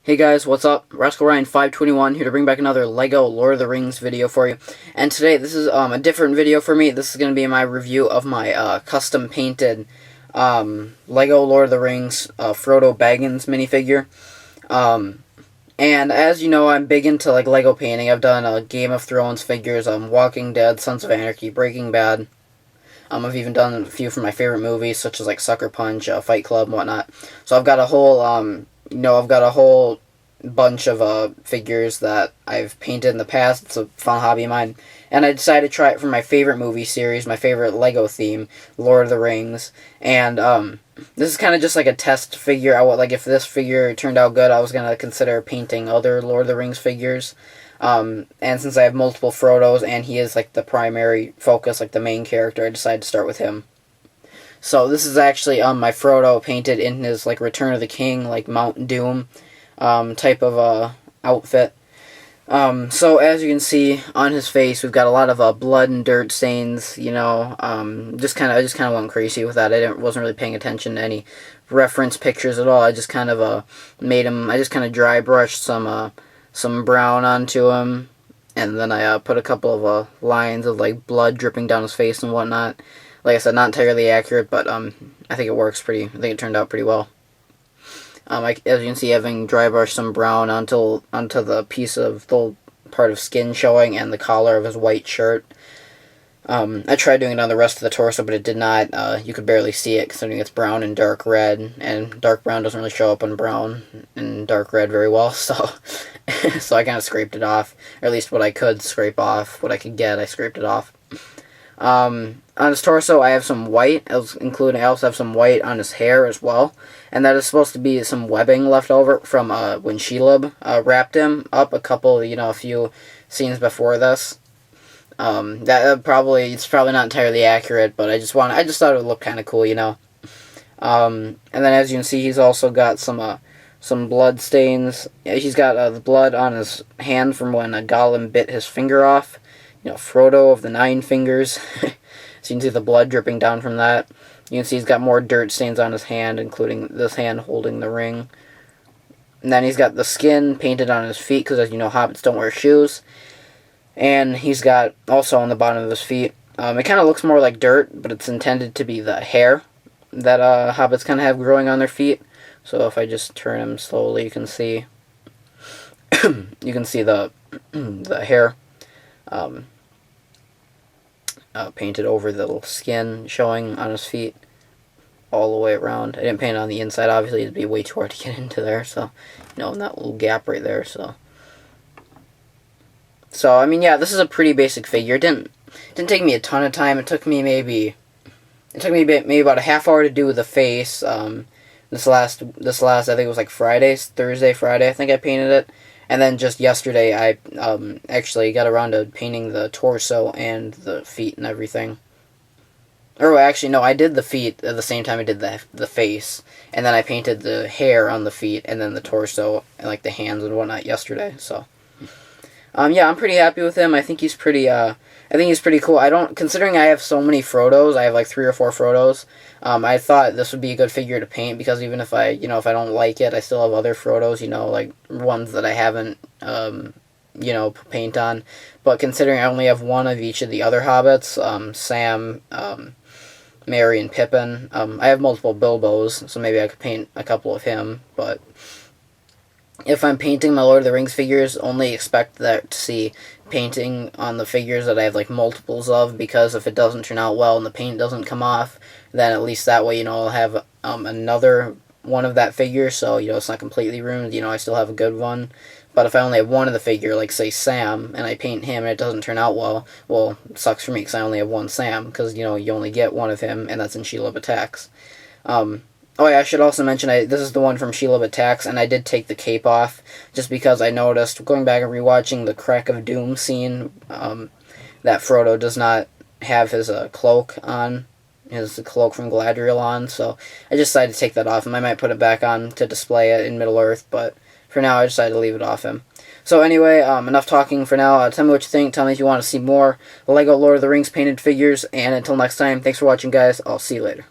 Hey guys, what's up? Rascal Ryan 521 here to bring back another LEGO Lord of the Rings video for you. And today, this is a different video for me. This is going to be my review of my custom painted LEGO Lord of the Rings Frodo Baggins minifigure. And as you know, I'm big into like LEGO painting. I've done Game of Thrones figures, Walking Dead, Sons of Anarchy, Breaking Bad. I've even done a few from my favorite movies, such as like Sucker Punch, Fight Club, and whatnot. So I've got a whole I've got a whole bunch of figures that I've painted in the past. It's a fun hobby of mine. And I decided to try it for my favorite movie series, my favorite LEGO theme, Lord of the Rings. And this is kind of just like a test figure. Like if this figure turned out good, I was going to consider painting other Lord of the Rings figures. And since I have multiple Frodos and he is like the primary focus, like the main character, I decided to start with him. So this is actually my Frodo painted in his like Return of the King, like Mount Doom type of outfit. So as you can see on his face, we've got a lot of blood and dirt stains. I just kind of went crazy with that. Wasn't really paying attention to any reference pictures at all. I just kind of made him. I just kind of dry brushed some brown onto him, and then I put a couple of lines of like blood dripping down his face and whatnot. Like I said, not entirely accurate, but I think it works I think it turned out pretty well. As you can see, having dry brushed some brown onto the piece of the part of skin showing and the collar of his white shirt. I tried doing it on the rest of the torso, but it did not. You could barely see it, considering it's brown and dark red, and dark brown doesn't really show up on brown and dark red very well, so so I kind of scraped it off, or at least what I could scrape off, what I could get, I scraped it off. On his torso, I have some white, I also have some white on his hair as well, and that is supposed to be some webbing left over from when Shelob wrapped him up a few scenes before this. It's probably not entirely accurate, but I just thought it would look kind of cool, And then as you can see, he's also got some blood stains. He's got the blood on his hand from when Gollum bit his finger off. Frodo of the 9 fingers. So you can see the blood dripping down from that. You can see he's got more dirt stains on his hand, including this hand holding the ring. And then he's got the skin painted on his feet, because as you know, hobbits don't wear shoes. And he's got, also on the bottom of his feet, it kind of looks more like dirt, but it's intended to be the hair that hobbits kind of have growing on their feet. So if I just turn him slowly, you can see the hair painted over the little skin showing on his feet all the way around. I didn't paint it on the inside, obviously. It'd be way too hard to get into there, so, in that little gap right there, so I mean, yeah, this is a pretty basic figure. It didn't take me a ton of time. It took me maybe about a half hour to do the face. This last, I think it was like Thursday, Friday, I think I painted it. And then just yesterday, I actually got around to painting the torso and the feet and everything. Or actually, no, I did the feet at the same time I did the face. And then I painted the hair on the feet and then the torso and like the hands and whatnot yesterday, so yeah, I'm pretty happy with him. I think he's pretty cool. Considering I have so many Frodos, I have like 3 or 4 Frodos, I thought this would be a good figure to paint, because even if I don't like it, I still have other Frodos, like ones that I haven't, paint on. But considering I only have 1 of each of the other hobbits, Sam, Merry, and Pippin, I have multiple Bilbos, so maybe I could paint a couple of him, but if I'm painting my Lord of the Rings figures, only expect to see painting on the figures that I have like multiples of, because if it doesn't turn out well and the paint doesn't come off, then at least that way, I'll have another one of that figure, so, it's not completely ruined, I still have a good one. But if I only have 1 of the figure, like say Sam, and I paint him and it doesn't turn out well, it sucks for me, because I only have 1 Sam, because, you only get 1 of him, and that's in Shelob Attacks. Oh yeah, I should also mention, this is the one from Shelob Attacks, and I did take the cape off, just because I noticed, going back and rewatching the Crack of Doom scene, that Frodo does not have his cloak on, his cloak from Galadriel on, so I just decided to take that off him. I might put it back on to display it in Middle-earth, but for now I decided to leave it off him. So anyway, enough talking for now. Tell me what you think, tell me if you want to see more LEGO Lord of the Rings painted figures, and until next time, thanks for watching, guys. I'll see you later.